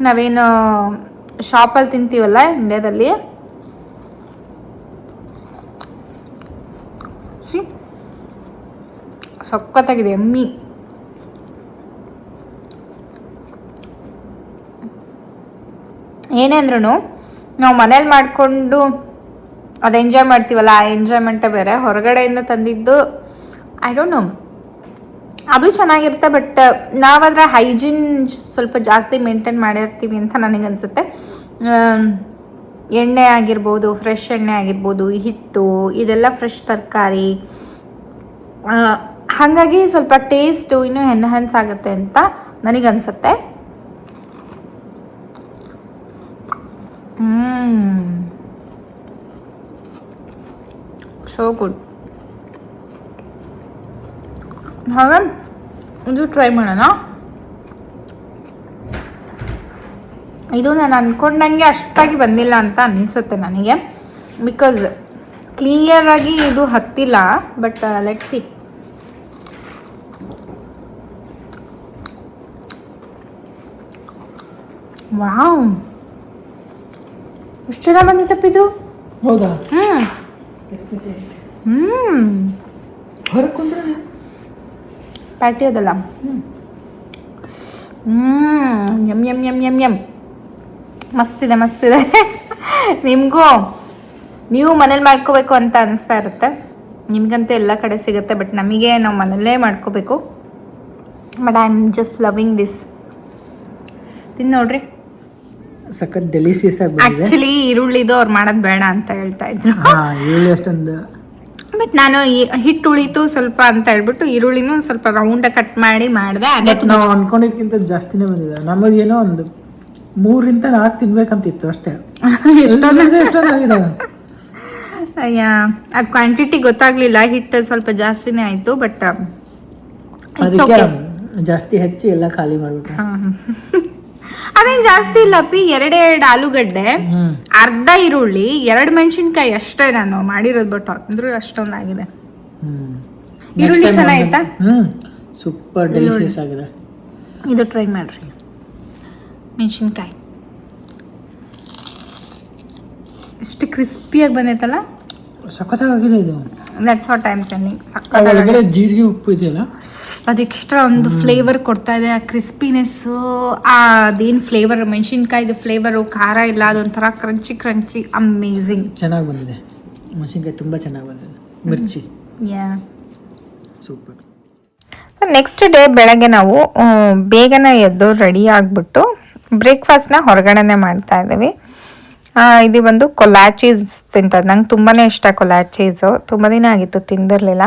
ನಾವೇನು ಶಾಪಲ್ಲಿ ತಿಂತೀವಲ್ಲ ಇಂಡ್ಯಾದಲ್ಲಿ, ಸಖತ್ತಾಗಿದೆ, ಎಮ್ಮಿ. ಏನೇ ಅಂದ್ರೂ ನಾವು ಮನೇಲಿ ಮಾಡಿಕೊಂಡು ಅದು ಎಂಜಾಯ್ ಮಾಡ್ತೀವಲ್ಲ, ಆ ಎಂಜಾಯ್ಮೆಂಟೇ ಬೇರೆ. ಹೊರಗಡೆಯಿಂದ ತಂದಿದ್ದು ಐ ಡೋಂಟ್ ನೋ, ಅದು ಚೆನ್ನಾಗಿರುತ್ತೆ, ಬಟ್ ನಾವಾದರೆ ಹೈಜೀನ್ ಸ್ವಲ್ಪ ಜಾಸ್ತಿ ಮೇಂಟೈನ್ ಮಾಡಿರ್ತೀವಿ ಅಂತ ನನಗನ್ಸುತ್ತೆ. ಎಣ್ಣೆ ಆಗಿರ್ಬೋದು, ಫ್ರೆಶ್ ಎಣ್ಣೆ ಆಗಿರ್ಬೋದು, ಹಿಟ್ಟು ಇದೆಲ್ಲ ಫ್ರೆಶ್ ತರಕಾರಿ, ಹಾಗಾಗಿ ಸ್ವಲ್ಪ ಟೇಸ್ಟು ಇನ್ನೂ ಎನ್ಹಾನ್ಸ್ ಆಗುತ್ತೆ ಅಂತ ನನಗನ್ಸುತ್ತೆ. So good. ಹಾಗೆ ಇದು ಟ್ರೈ ಮಾಡೋಣ. ಇದು ನಾನು ಅಂದ್ಕೊಂಡಂಗೆ ಅಷ್ಟಾಗಿ ಬಂದಿಲ್ಲ ಅಂತ ಅನಿಸುತ್ತೆ ನನಗೆ, ಬಿಕಾಸ್ ಕ್ಲಿಯರಾಗಿ ಇದು ಹತ್ತಿಲ್ಲ. But let's see. ವಾವ್, ಎಷ್ಟು ಚೆನ್ನಾಗಿ ಬಂದಿತ್ತಪ್ಪ ಇದು. ಹೌದಾ? ಪ್ಯಾಟಿಯೋದಲ್ಲ. Yum yum yum yum yum, ಮಸ್ತಿದೆ ಮಸ್ತಿದೆ. ನಿಮಗೂ ನೀವು ಮನೇಲಿ ಮಾಡ್ಕೋಬೇಕು ಅಂತ ಅನಿಸ್ತಾ ಇರುತ್ತೆ. ನಿಮಗಂತೂ ಎಲ್ಲ ಕಡೆ ಸಿಗುತ್ತೆ, ಬಟ್ ನಮಗೆ ನಾವು ಮನೆಯಲ್ಲೇ ಮಾಡ್ಕೋಬೇಕು. But I am just loving this. ತಿನ್ನು ನೋಡ್ರಿ, ಸಖತ್ ಡೆಲಿಸಿಯಸ್ ಆಗಿ ಬಂದಿದೆ. ಆ್ಯಕ್ಚುಲಿ ಈರುಳ್ಳಿದು ಅವ್ರು ಮಾಡೋದು ಬೇಡ ಅಂತ ಹೇಳ್ತಾ ಇದ್ರು. ಈರುಳ್ಳಿ ಅಷ್ಟೊಂದು, ಬಟ್ ನಾನು ಹಿಟ್ಟು ಉಳಿತು ಸ್ವಲ್ಪ ಅಂತ ಹೇಳ್ಬಿಟ್ಟು ಈರುಳ್ಳಿನೂ ಸ್ವಲ್ಪ ರೌಂಡ್ ಕಟ್ ಮಾಡಿ ಮಾಡಿದೆ. ಅದೇ ನಾವು ಅನ್ಕೊಂಡಿದ್ಕಿಂತ ಜಾಸ್ತಿನೇ ಬಂದಿದೆ. ನಮಗೇನೋ ಒಂದು 3-4 ತಿನ್ಬೇಕಂತಿತ್ತು ಅಷ್ಟೇ. ಎಷ್ಟೊಂದಾಗಿದೆ. ಅದು ಕ್ವಾಂಟಿಟಿ ಗೊತ್ತಾಗ್ಲಿಲ್ಲ, ಹಿಟ್ಟು ಸ್ವಲ್ಪ ಜಾಸ್ತಿನೇ ಆಯ್ತು. ಬಟ್ ಅದಕ್ಕೆ ಜಾಸ್ತಿ ಹೆಚ್ಚಿ ಎಲ್ಲ ಖಾಲಿ ಮಾಡ್ಬಿಟ್ಟೆ. ಅದೇನು ಜಾಸ್ತಿ ಇಲ್ಲ ಪಿ. 2 ಆಲೂಗಡ್ಡೆ, ಅರ್ಧ ಈರುಳ್ಳಿ, 2 ಮೆಣಸಿನ್ಕಾಯಿ ಅಷ್ಟೇ ನಾನು ಮಾಡಿರೋದು. ಬಟ್ ಅಂದ್ರೆ ಅಷ್ಟೊಂದಾಗಿದೆ. ಈರುಳ್ಳಿ ಚೆನ್ನಾಗಿತ್ತಾ? ಸೂಪರ್ ಡೆಲಿಷಿಯಸ್ ಆಗಿದೆ. ಇದು ಟ್ರೈ ಮಾಡ್ರಿ. ಮೆಣಸಿನ್ಕಾಯಿ ಎಷ್ಟು ಕ್ರಿಸ್ಪಿಯಾಗಿ ಬಂದೈತಲ್ಲ, ಸಖತ್ತಾಗಿದೆ ಇದು. That's what I am telling. ಒಳಗಡೆ ಜೀರಿಗೆ ಉಪ್ಪು ಇದೆಯಲ್ಲ, ಅದು ಎಕ್ಸ್ಟ್ರಾ ಒಂದು ಫ್ಲೇವರ್ ಕೊಡ್ತಾ ಇದೆ. ಆ ಕ್ರಿಸ್ಪಿನೆಸ್ಸು, ಅದೇನು ಫ್ಲೇವರ್, ಮೆಣಸಿನ್ಕಾಯ್ದು ಫ್ಲೇವರು, ಖಾರ ಇಲ್ಲ, ಅದೊಂಥರ ಕ್ರಂಚಿ ಕ್ರಂಚಿ, ಅಮೇಝಿಂಗ್. ಚೆನ್ನಾಗಿ ಬಂದಿದೆ. ಮೆಣಸಿನ್ಕಾಯಿ ತುಂಬ ಚೆನ್ನಾಗಿ ಬಂದಿದೆ. ಮಿರ್ಚಿ ಯಾ ಸೂಪರ್. ನೆಕ್ಸ್ಟ್ ಡೇ ಬೆಳಗ್ಗೆ ನಾವು ಬೇಗನೆ ಎದ್ದು ರೆಡಿ ಆಗಿಬಿಟ್ಟು ಬ್ರೇಕ್ಫಾಸ್ಟ್ನ ಹೊರಗಡೆನೆ ಮಾಡ್ತಾ ಇದ್ದೀವಿ. ಇದು ಬಂದು ಕೊಲಾಚೀಸ್ ತಿಂತದ್ದು. ನಂಗೆ ತುಂಬಾ ಇಷ್ಟ ಕೊಲಾಚೀಸು, ತುಂಬ ದಿನ ಆಗಿತ್ತು ತಿಂದಿರಲಿಲ್ಲ.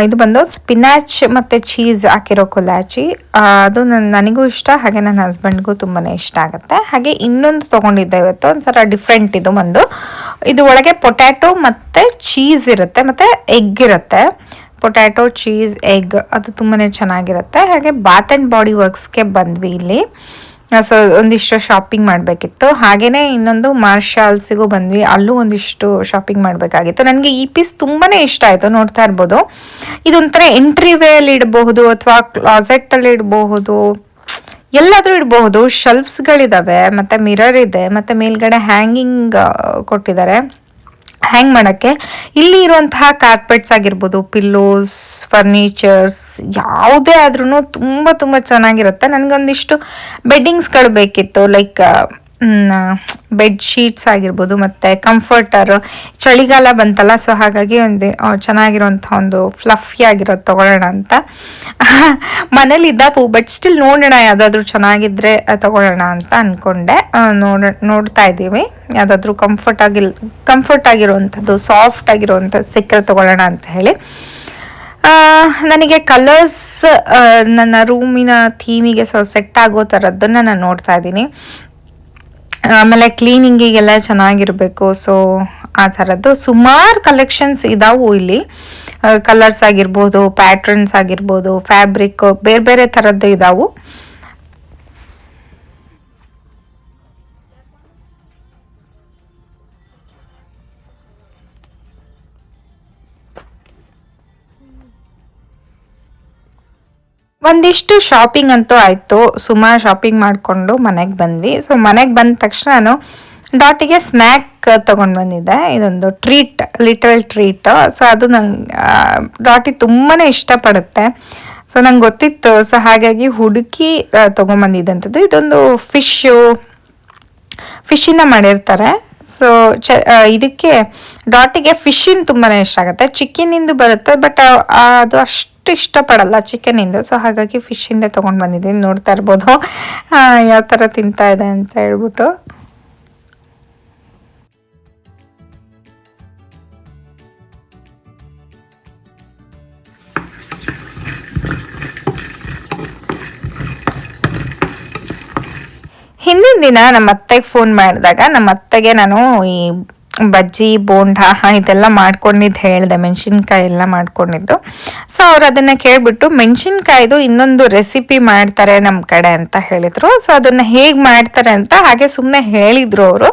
ಇದು ಬಂದು ಸ್ಪಿನಾಚ್ ಮತ್ತು ಚೀಸ್ ಹಾಕಿರೋ ಕೊಲಾಚಿ. ಅದು ನನಗೂ ಇಷ್ಟ, ಹಾಗೆ ನನ್ನ ಹಸ್ಬೆಂಡ್ಗೂ ತುಂಬಾ ಇಷ್ಟ ಆಗುತ್ತೆ. ಹಾಗೆ ಇನ್ನೊಂದು ತೊಗೊಂಡಿದ್ದೆ ಇವತ್ತು, ಒಂಥರ ಡಿಫ್ರೆಂಟ್. ಇದು ಬಂದು ಇದು ಒಳಗೆ ಪೊಟ್ಯಾಟೊ ಮತ್ತು ಚೀಸ್ ಇರುತ್ತೆ, ಮತ್ತು ಎಗ್ ಇರುತ್ತೆ. ಪೊಟ್ಯಾಟೊ, ಚೀಸ್, ಎಗ್, ಅದು ತುಂಬಾ ಚೆನ್ನಾಗಿರುತ್ತೆ. ಹಾಗೆ ಬಾತ್ ಆ್ಯಂಡ್ ಬಾಡಿ ವರ್ಕ್ಸ್ಗೆ ಬಂದ್ವಿ ಇಲ್ಲಿ. ಸೊ ಒಂದಿಷ್ಟು ಶಾಪಿಂಗ್ ಮಾಡಬೇಕಿತ್ತು. ಹಾಗೆಯೇ ಇನ್ನೊಂದು ಮಾರ್ಷಾಲ್ಸಿಗೂ ಬಂದ್ವಿ, ಅಲ್ಲೂ ಒಂದಿಷ್ಟು ಶಾಪಿಂಗ್ ಮಾಡಬೇಕಾಗಿತ್ತು. ನನಗೆ ಈ ಪೀಸ್ ತುಂಬಾ ಇಷ್ಟ ಆಯಿತು, ನೋಡ್ತಾ ಇರ್ಬೋದು. ಇದೊಂಥರ ಎಂಟ್ರಿ ವೇಯಲ್ಲಿ ಇಡಬಹುದು ಅಥವಾ ಕ್ಲಾಸೆಟ್ಟಲ್ಲಿ ಇಡಬಹುದು, ಎಲ್ಲಾದರೂ ಇಡಬಹುದು. ಶೆಲ್ಫ್ಸ್ಗಳಿದ್ದಾವೆ, ಮತ್ತು ಮಿರರ್ ಇದೆ, ಮತ್ತು ಮೇಲ್ಗಡೆ ಹ್ಯಾಂಗಿಂಗ್ ಕೊಟ್ಟಿದ್ದಾರೆ ಹ್ಯಾಂಗ್ ಮಾಡೋಕ್ಕೆ. ಇಲ್ಲಿ ಇರುವಂತಹ ಕಾರ್ಪೆಟ್ಸ್ ಆಗಿರ್ಬೋದು, ಪಿಲ್ಲೋಸ್, ಫರ್ನಿಚರ್ಸ್ ಯಾವುದೇ ಆದ್ರೂ ತುಂಬ ತುಂಬ ಚೆನ್ನಾಗಿರುತ್ತೆ. ನನಗೊಂದಿಷ್ಟು ಬೆಡ್ಡಿಂಗ್ಸ್ಗಳು ಬೇಕಿತ್ತು, ಲೈಕ್ ಬೆಡ್ ಶೀಟ್ಸ್ ಆಗಿರ್ಬೋದು, ಮತ್ತು ಕಂಫರ್ಟರ್. ಚಳಿಗಾಲ ಬಂತಲ್ಲ, ಸೊ ಹಾಗಾಗಿ ಒಂದು ಚೆನ್ನಾಗಿರೋಂಥ ಒಂದು ಫ್ಲಫಿ ಆಗಿರೋದು ತೊಗೊಳ್ಳೋಣ ಅಂತ ಮನೇಲಿ ಇದ್ದಾವು. ಬಟ್ ಸ್ಟಿಲ್ ನೋಡೋಣ, ಯಾವುದಾದ್ರೂ ಚೆನ್ನಾಗಿದ್ದರೆ ತೊಗೊಳ್ಳೋಣ ಅಂತ ಅಂದ್ಕೊಂಡೆ. ನೋಡ್ತಾ ಇದ್ದೀವಿ, ಯಾವುದಾದ್ರೂ ಕಂಫರ್ಟ್ ಆಗಿರುವಂಥದ್ದು, ಸಾಫ್ಟ್ ಆಗಿರುವಂಥದ್ದು ಸಿಕ್ಕರೆ ತೊಗೊಳ್ಳೋಣ ಅಂತ ಹೇಳಿ. ನನಗೆ ಕಲರ್ಸ್ ನನ್ನ ರೂಮಿನ ಥೀಮಿಗೆ ಸೆಟ್ ಆಗೋ ಥರದ್ದನ್ನು ನಾನು ನೋಡ್ತಾ ಇದ್ದೀನಿ. ಆಮೇಲೆ ಕ್ಲೀನಿಂಗಿಗೆಲ್ಲ ಚೆನ್ನಾಗಿರಬೇಕು, ಸೊ ಆ ಥರದ್ದು ಸುಮಾರು ಕಲೆಕ್ಷನ್ಸ್ ಇದಾವು ಇಲ್ಲಿ. ಕಲರ್ಸ್ ಆಗಿರ್ಬೋದು, ಪ್ಯಾಟ್ರನ್ಸ್ ಆಗಿರ್ಬೋದು, ಫ್ಯಾಬ್ರಿಕ್, ಬೇರೆ ಬೇರೆ ಥರದ್ದು ಇದಾವು. ಒಂದಿಷ್ಟು ಶಾಪಿಂಗ್ ಅಂತೂ ಆಯಿತು. ಸುಮಾರು ಶಾಪಿಂಗ್ ಮಾಡಿಕೊಂಡು ಮನೆಗೆ ಬಂದ್ವಿ. ಸೊ ಮನೆಗೆ ಬಂದ ತಕ್ಷಣ ನಾನು ಡಾಟಿಗೆ ಸ್ನ್ಯಾಕ್ ತೊಗೊಂಡು ಬಂದಿದ್ದೆ. ಇದೊಂದು ಟ್ರೀಟ್, ಲಿಟಲ್ ಟ್ರೀಟ್. ಸೊ ಅದು ನಂಗೆ ಡಾಟಿ ತುಂಬಾ ಇಷ್ಟಪಡುತ್ತೆ. ಸೊ ನಂಗೆ ಗೊತ್ತಿತ್ತು, ಸೊ ಹಾಗಾಗಿ ಹುಡುಕಿ ತೊಗೊಂಬಂದಿದ್ದಂಥದ್ದು. ಇದೊಂದು ಫಿಶ್ಶಿಂದ ಮಾಡಿರ್ತಾರೆ. ಸೊ ಇದಕ್ಕೆ ಡಾಟಿಗೆ ಫಿಶ್ಶಿನ ತುಂಬಾ ಇಷ್ಟ ಆಗುತ್ತೆ. ಚಿಕನಿಂದು ಬರುತ್ತೆ, ಬಟ್ ಅದು ಅಷ್ಟು ಇಷ್ಟಪಡಲ್ಲ ಚಿಕನಿಂದು. ಸೊ ಹಾಗಾಗಿ ಫಿಶ್ಶಿಂದ ತೊಗೊಂಡು ಬಂದಿದ್ದೀನಿ. ನೋಡ್ತಾ ಇರ್ಬೋದು ಯಾವ ಥರ ತಿಂತಾ ಇದೆ ಅಂತ ಹೇಳ್ಬಿಟ್ಟು. ಹಿಂದಿನ ದಿನ ನಮ್ಮ ಅತ್ತೆಗೆ ಫೋನ್ ಮಾಡಿದಾಗ ನಮ್ಮ ಅತ್ತೆಗೆ ನಾನು ಈ ಬಜ್ಜಿ, ಬೋಂಡ ಇದೆಲ್ಲ ಮಾಡ್ಕೊಂಡಿದ್ದು ಹೇಳಿದೆ, ಮೆಣಸಿನ್ಕಾಯಿ ಎಲ್ಲ ಮಾಡ್ಕೊಂಡಿದ್ದು. ಸೊ ಅವ್ರು ಅದನ್ನು ಕೇಳಿಬಿಟ್ಟು ಮೆಣಸಿನ್ಕಾಯ್ದು ಇನ್ನೊಂದು ರೆಸಿಪಿ ಮಾಡ್ತಾರೆ ನಮ್ಮ ಕಡೆ ಅಂತ ಹೇಳಿದರು. ಸೊ ಅದನ್ನು ಹೇಗೆ ಮಾಡ್ತಾರೆ ಅಂತ ಹಾಗೆ ಸುಮ್ಮನೆ ಹೇಳಿದರು ಅವರು.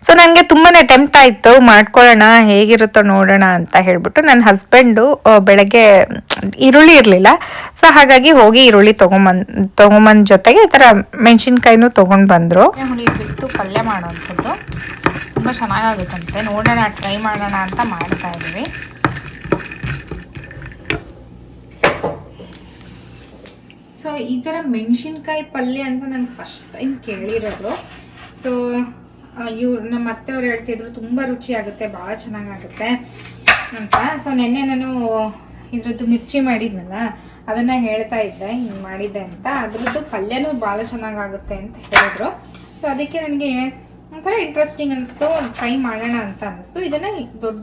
ಸೊ ನನಗೆ ತುಂಬಾ ಟೆಂಪ್ಟ್ ಆಯಿತು, ಮಾಡ್ಕೊಳ್ಳೋಣ, ಹೇಗಿರುತ್ತೋ ನೋಡೋಣ ಅಂತ ಹೇಳಿಬಿಟ್ಟು. ನನ್ನ ಹಸ್ಬೆಂಡು ಬೆಳಗ್ಗೆ ಈರುಳ್ಳಿ ಇರಲಿಲ್ಲ, ಸೊ ಹಾಗಾಗಿ ಹೋಗಿ ಈರುಳ್ಳಿ ತೊಗೊಂಬಂದ ಜೊತೆಗೆ ಈ ಥರ ಮೆಣಸಿನ್ಕಾಯಿನೂ ತೊಗೊಂಡು ಬಂದರು. ಹುಳಿ ಬಿಟ್ಟು ಪಲ್ಯ ಮಾಡೋವಂಥದ್ದು ತುಂಬ ಚೆನ್ನಾಗಾಗುತ್ತಂತೆ. ನೋಡೋಣ, ಟ್ರೈ ಮಾಡೋಣ ಅಂತ ಮಾಡ್ತಾ ಇದ್ದೀವಿ. ಸೊ ಈ ಥರ ಮೆಣಸಿನ್ಕಾಯಿ ಪಲ್ಯ ಅಂತ ನಾನು ಫಸ್ಟ್ ಟೈಮ್ ಕೇಳಿರೋದು. ಸೊ ನಮ್ಮ ಅತ್ತೆಯವ್ರು ಹೇಳ್ತಿದ್ರು ತುಂಬ ರುಚಿಯಾಗುತ್ತೆ, ಭಾಳ ಚೆನ್ನಾಗಾಗುತ್ತೆ ಅಂತ. ಸೊ ನೆನ್ನೆ ನಾನು ಇದ್ರದ್ದು ಮಿರ್ಚಿ ಮಾಡಿದ್ನಲ್ಲ, ಅದನ್ನು ಹೇಳ್ತಾ ಇದ್ದೆ, ಹಿಂಗೆ ಮಾಡಿದ್ದೆ ಅಂತ. ಅದ್ರದ್ದು ಪಲ್ಯನೂ ಭಾಳ ಚೆನ್ನಾಗಾಗುತ್ತೆ ಅಂತ ಹೇಳಿದ್ರು. ಸೊ ಅದಕ್ಕೆ ನನಗೆ ಒಂಥರ ಇಂಟ್ರೆಸ್ಟಿಂಗ್ ಅನಿಸ್ತು, ಟ್ರೈ ಮಾಡೋಣ ಅಂತ ಅನ್ನಿಸ್ತು. ಇದನ್ನು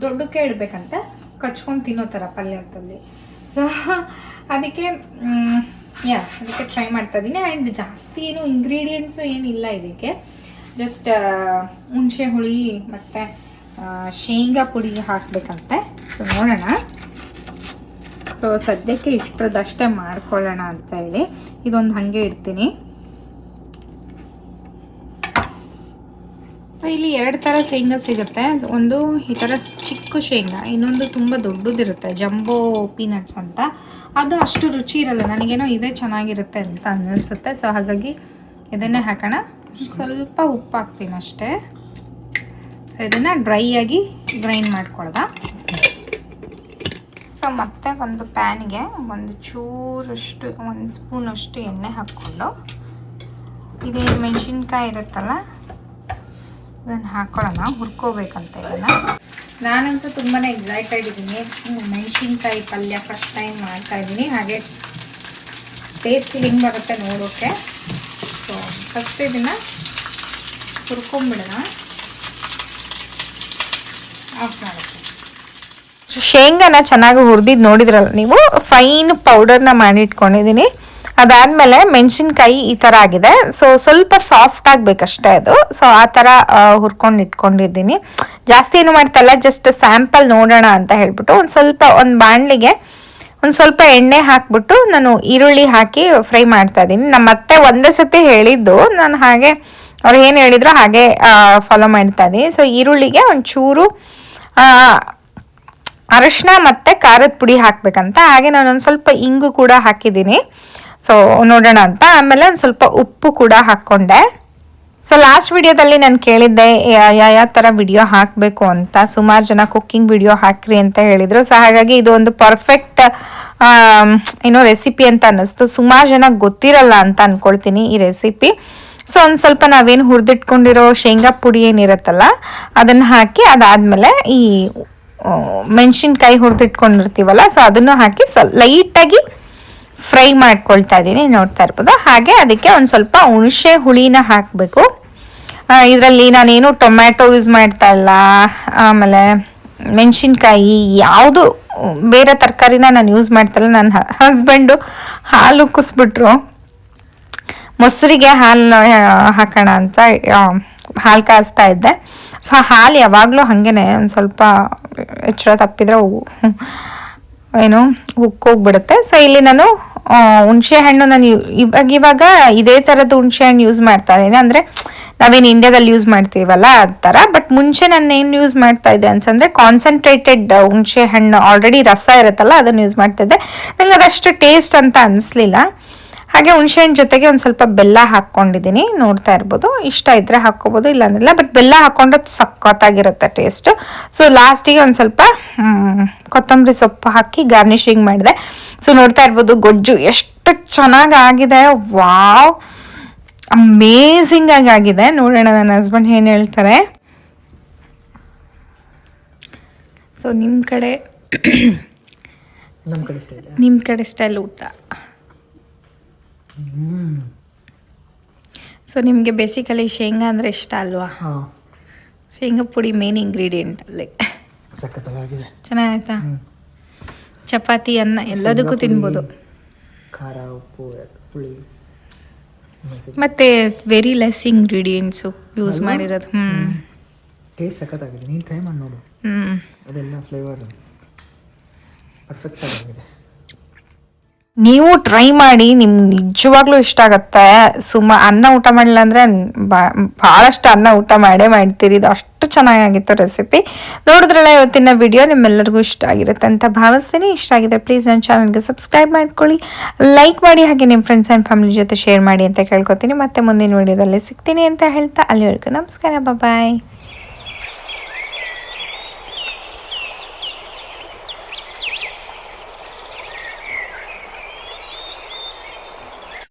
ದೊಡ್ಡಕ್ಕೆ ಇಡಬೇಕಂತೆ, ಕಚ್ಕೊಂಡು ತಿನ್ನೋ ಥರ ಪಲ್ಯದಲ್ಲಿ. ಸೊ ಅದಕ್ಕೆ ಅದಕ್ಕೆ ಟ್ರೈ ಮಾಡ್ತಾ ಇದ್ದೀನಿ. ಆ್ಯಂಡ್ ಜಾಸ್ತಿ ಏನು ಇಂಗ್ರೀಡಿಯೆಂಟ್ಸು ಏನಿಲ್ಲ ಇದಕ್ಕೆ, ಜಸ್ಟ್ ಹುಣಸೆ ಹುಳಿ ಮತ್ತು ಶೇಂಗಾ ಪುಡಿ ಹಾಕಬೇಕಂತೆ. ಸೊ ನೋಡೋಣ. ಸೊ ಸದ್ಯಕ್ಕೆ ಇಷ್ಟರದಷ್ಟೇ ಮಾಡ್ಕೊಳ್ಳೋಣ ಅಂತ ಹೇಳಿ ಇದೊಂದು ಹಾಗೆ ಇಡ್ತೀನಿ. ಸೊ ಇಲ್ಲಿ 2 ಥರ ಶೇಂಗಾ ಸಿಗುತ್ತೆ. ಒಂದು ಈ ಥರ ಚಿಕ್ಕ ಶೇಂಗಾ, ಇನ್ನೊಂದು ತುಂಬ ದೊಡ್ಡದಿರುತ್ತೆ, ಜಂಬೋ ಪೀನಟ್ಸ್ ಅಂತ. ಅದು ಅಷ್ಟು ರುಚಿ ಇರಲ್ಲ, ನನಗೇನೋ ಇದೇ ಚೆನ್ನಾಗಿರುತ್ತೆ ಅಂತ ಅನ್ನಿಸುತ್ತೆ. ಸೊ ಹಾಗಾಗಿ ಇದನ್ನೇ ಹಾಕೋಣ. ಸ್ವಲ್ಪ ಉಪ್ಪು ಹಾಕ್ತೀನಿ ಅಷ್ಟೇ. ಸೊ ಇದನ್ನು ಡ್ರೈ ಆಗಿ ಗ್ರೈಂಡ್ ಮಾಡ್ಕೊಳ್ದ. ಸೊ ಮತ್ತೆ ಒಂದು ಪ್ಯಾನ್ಗೆ ಒಂದು ಚೂರಷ್ಟು 1 ಸ್ಪೂನಷ್ಟು ಎಣ್ಣೆ ಹಾಕ್ಕೊಂಡು ಇದೇನು ಮೆಣಸಿನ್ಕಾಯಿ ಇರುತ್ತಲ್ಲ ಇದನ್ನು ಹಾಕ್ಕೊಳ್ಳೋಣ, ಹುರ್ಕೋಬೇಕಂತ ಇದನ್ನು. ನಾನಂತೂ ತುಂಬಾ ಎಕ್ಸೈಟೆಡ್ ಇದ್ದೀನಿ. ಮೆಣಸಿನ್ಕಾಯಿ ಪಲ್ಯ ಫಸ್ಟ್ ಟೈಮ್ ಮಾಡ್ತಾಯಿದ್ದೀನಿ, ಹಾಗೆ ಟೇಸ್ಟ್ ಹೆಂಗೆ ಬರುತ್ತೆ ನೋಡೋಕ್ಕೆ. ಸೊ ಫಸ್ಟ್ ಇದನ್ನು ಹುರ್ಕೊಂಬಿಡೋಣ, ಆಫ್ ಮಾಡೋಕ್ಕೆ. ಶೇಂಗಾನ ಚೆನ್ನಾಗಿ ಹುರಿದಿದ್ದು ನೋಡಿದ್ರಲ್ಲ ನೀವು, ಫೈನ್ ಪೌಡರ್ನ ಮಾಡಿ ಇಟ್ಕೊಂಡಿದ್ದೀನಿ. ಅದಾದಮೇಲೆ ಮೆಣಸಿನ್ಕಾಯಿ ಈ ಥರ ಆಗಿದೆ. ಸೊ ಸ್ವಲ್ಪ ಸಾಫ್ಟ್ ಆಗಬೇಕಷ್ಟೇ ಅದು. ಸೊ ಆ ಥರ ಹುರ್ಕೊಂಡು ಇಟ್ಕೊಂಡಿದ್ದೀನಿ. ಜಾಸ್ತಿ ಏನು ಮಾಡ್ತಾಯಿಲ್ಲ, ಜಸ್ಟ್ ಸ್ಯಾಂಪಲ್ ನೋಡೋಣ ಅಂತ ಹೇಳ್ಬಿಟ್ಟು ಒಂದು ಬಾಣಲಿಗೆ ಒಂದು ಸ್ವಲ್ಪ ಎಣ್ಣೆ ಹಾಕ್ಬಿಟ್ಟು ನಾನು ಈರುಳ್ಳಿ ಹಾಕಿ ಫ್ರೈ ಮಾಡ್ತಾ ಇದ್ದೀನಿ. ನಮ್ಮ ಅತ್ತೆ ಒಂದೇ ಸತಿ ಹೇಳಿದ್ದು, ನಾನು ಹಾಗೆ ಅವ್ರು ಏನು ಹೇಳಿದ್ರು ಹಾಗೆ ಫಾಲೋ ಮಾಡ್ತಾ ಇದ್ದೀನಿ. ಸೊ ಈರುಳ್ಳಿಗೆ ಒಂಚೂರು ಅರಶಿನ ಮತ್ತು ಖಾರದ ಪುಡಿ ಹಾಕಬೇಕಂತ, ಹಾಗೆ ನಾನೊಂದು ಸ್ವಲ್ಪ ಇಂಗು ಕೂಡ ಹಾಕಿದ್ದೀನಿ. ಸೊ ನೋಡೋಣ ಅಂತ. ಆಮೇಲೆ ಒಂದು ಸ್ವಲ್ಪ ಉಪ್ಪು ಕೂಡ ಹಾಕ್ಕೊಂಡೆ. ಸೊ ಲಾಸ್ಟ್ ವಿಡಿಯೋದಲ್ಲಿ ನಾನು ಕೇಳಿದ್ದೆ ಯಾವ ಥರ ವಿಡಿಯೋ ಹಾಕಬೇಕು ಅಂತ. ಸುಮಾರು ಜನ ಕುಕ್ಕಿಂಗ್ ವಿಡಿಯೋ ಹಾಕ್ರಿ ಅಂತ ಹೇಳಿದರು. ಸೊ ಹಾಗಾಗಿ ಇದು ಒಂದು ಪರ್ಫೆಕ್ಟ್ ರೆಸಿಪಿ ಅಂತ ಅನ್ನಿಸ್ತು. ಸುಮಾರು ಜನ ಗೊತ್ತಿರಲ್ಲ ಅಂತ ಅಂದ್ಕೊಳ್ತೀನಿ ಈ ರೆಸಿಪಿ. ಸೊ ಒಂದು ಸ್ವಲ್ಪ ನಾವೇನು ಹುರಿದಿಟ್ಕೊಂಡಿರೋ ಶೇಂಗಾ ಪುಡಿ ಏನಿರುತ್ತಲ್ಲ ಅದನ್ನು ಹಾಕಿ, ಅದಾದಮೇಲೆ ಈ ಮೆಣಸಿನ್ಕಾಯಿ ಹುರಿದಿಟ್ಕೊಂಡಿರ್ತೀವಲ್ಲ ಸೊ ಅದನ್ನು ಹಾಕಿ ಲೈಟಾಗಿ ಫ್ರೈ ಮಾಡ್ಕೊಳ್ತಾ ಇದ್ದೀನಿ, ನೋಡ್ತಾ ಇರ್ಬೋದು. ಹಾಗೆ ಅದಕ್ಕೆ ಒಂದು ಸ್ವಲ್ಪ ಹುಣಸೆ ಹುಳಿನ ಹಾಕಬೇಕು. ಇದರಲ್ಲಿ ನಾನೇನು ಟೊಮ್ಯಾಟೊ ಯೂಸ್ ಮಾಡ್ತಾ ಇಲ್ಲ, ಆಮೇಲೆ ಮೆಣಸಿನ್ಕಾಯಿ ಯಾವುದು ಬೇರೆ ತರಕಾರಿನ ನಾನು ಯೂಸ್ ಮಾಡ್ತಾಯಿಲ್ಲ. ನನ್ನ ಹಸ್ಬೆಂಡು ಹಾಲು ಕುಸ್ಬಿಟ್ರು, ಮೊಸರಿಗೆ ಹಾಲು ಹಾಕೋಣ ಅಂತ ಹಾಲು ಕಾಯಿಸ್ತಾ ಇದ್ದೆ. ಸೊ ಹಾಲು ಯಾವಾಗಲೂ ಹಾಗೇ ಒಂದು ಸ್ವಲ್ಪ ಎಚ್ಚರ ತಪ್ಪಿದರೆ ಉಕ್ಕೋಗ್ಬಿಡುತ್ತೆ. ಸೊ ಇಲ್ಲಿ ನಾನು ಹುಣಸೆ ಹಣ್ಣು ನಾನು ಇವಾಗ ಇದೇ ಥರದ್ದು ಹುಣಸೆ ಹಣ್ಣು ಯೂಸ್ ಮಾಡ್ತಾ ಇದ್ದೀನಿ. ಅಂದರೆ ನಾವೇನು ಇಂಡಿಯಾದಲ್ಲಿ ಯೂಸ್ ಮಾಡ್ತೀವಲ್ಲ ಆ ಥರ. ಬಟ್ ಮುಂಚೆ ನಾನು ಏನು ಯೂಸ್ ಮಾಡ್ತಾ ಇದ್ದೆ ಅಂತಂದರೆ ಕಾನ್ಸಂಟ್ರೇಟೆಡ್ ಹುಣಸೆ ಹಣ್ಣು, ಆಲ್ರೆಡಿ ರಸ ಇರುತ್ತಲ್ಲ ಅದನ್ನು ಯೂಸ್ ಮಾಡ್ತಿದ್ದೆ. ನಂಗೆ ಅದಷ್ಟು ಟೇಸ್ಟ್ ಅಂತ ಅನಿಸ್ಲಿಲ್ಲ. ಹಾಗೆ ಹುಣಸೆ ಹಣ್ಣು ಜೊತೆಗೆ ಒಂದು ಸ್ವಲ್ಪ ಬೆಲ್ಲ ಹಾಕ್ಕೊಂಡಿದ್ದೀನಿ, ನೋಡ್ತಾ ಇರ್ಬೋದು. ಇಷ್ಟ ಇದ್ದರೆ ಹಾಕ್ಕೋಬೋದು, ಇಲ್ಲಾಂದ್ರಿಲ್ಲ. ಬಟ್ ಬೆಲ್ಲ ಹಾಕ್ಕೊಂಡ್ರೆ ಸಖತ್ತಾಗಿರುತ್ತೆ ಟೇಸ್ಟು. ಸೊ ಲಾಸ್ಟಿಗೆ ಒಂದು ಸ್ವಲ್ಪ ಕೊತ್ತಂಬರಿ ಸೊಪ್ಪು ಹಾಕಿ ಗಾರ್ನಿಷಿಂಗ್ ಮಾಡಿದೆ. ಸೊ ನೋಡ್ತಾ ಇರ್ಬೋದು ಗೊಜ್ಜು ಎಷ್ಟು ಚೆನ್ನಾಗಿ ಆಗಿದೆ. ವಾವ್, ಅಮೇಝಿಂಗ್ ಆಗಿದೆ. ನೋಡೋಣ ನನ್ನ ಹಸ್ಬೆಂಡ್ ಏನು ಹೇಳ್ತಾರೆ. ಸೊ ನಿಮ್ಮ ಕಡೆ ಸ್ಟೈಲ್ ಊಟ. ಸೊ ನಿಮಗೆ ಬೇಸಿಕಲಿ ಶೇಂಗಾ ಅಂದರೆ ಇಷ್ಟ ಅಲ್ವಾ? ಶೇಂಗಾ ಪುಡಿ ಮೇನ್ ಇಂಗ್ರೀಡಿಯೆಂಟ್ ಅಲ್ಲಿ. ಸಖತ್ತಾಗಿದೆ. ಚೆನ್ನಾಗಾಯ್ತಾ? ಚಪಾತಿ, ಅನ್ನ ಎಲ್ಲದಕ್ಕೂ ತಿನ್ಬೋದು. ಖಾರ, ಉಪ್ಪು, ಹುಳಿ, ಮತ್ತೆ ವೆರಿ ಲೆಸ್ ಇಂಗ್ರೀಡಿಯೆಂಟ್ಸು ಯೂಸ್ ಮಾಡಿರೋದು. ಟೇಸ್ಟ್ ಸಖತ್ತಾಗಿದೆ. ನೀನು ಟ್ರೈ ಮಾಡಿ ನೋಡು. ಅದೆಲ್ಲ ಫ್ಲೇವರ್ ಪರ್ಫೆಕ್ಟ್ ಆಗಿದೆ. ನೀವು ಟ್ರೈ ಮಾಡಿ, ನಿಮ್ಗೆ ನಿಜವಾಗ್ಲೂ ಇಷ್ಟ ಆಗುತ್ತೆ. ಅನ್ನ ಊಟ ಮಾಡಿಲ್ಲ ಅಂದರೆ ಭಾಳಷ್ಟು ಅನ್ನ ಊಟ ಮಾಡ್ತೀರಿ. ಇದು ಅಷ್ಟು ಚೆನ್ನಾಗಿತ್ತು ರೆಸಿಪಿ. ನೋಡಿದ್ರಲ್ಲ ಇವತ್ತಿನ ವಿಡಿಯೋ ನಿಮ್ಮೆಲ್ಲರಿಗೂ ಇಷ್ಟ ಆಗಿರುತ್ತೆ ಅಂತ ಭಾವಿಸ್ತೀನಿ. ಇಷ್ಟ ಆಗಿದ್ರೆ ಪ್ಲೀಸ್ ನನ್ನ ಚಾನಲ್ಗೆ ಸಬ್ಸ್ಕ್ರೈಬ್ ಮಾಡ್ಕೊಳ್ಳಿ, ಲೈಕ್ ಮಾಡಿ, ಹಾಗೆ ನಿಮ್ಮ ಫ್ರೆಂಡ್ಸ್ ಆ್ಯಂಡ್ ಫ್ಯಾಮಿಲಿ ಜೊತೆ ಶೇರ್ ಮಾಡಿ ಅಂತ ಕೇಳ್ಕೊತೀನಿ. ಮತ್ತೆ ಮುಂದಿನ ವಿಡಿಯೋದಲ್ಲಿ ಸಿಗ್ತೀನಿ ಅಂತ ಹೇಳ್ತಾ ಅಲ್ಲಿವರೆಗೂ ನಮಸ್ಕಾರ, ಬಾಯ್.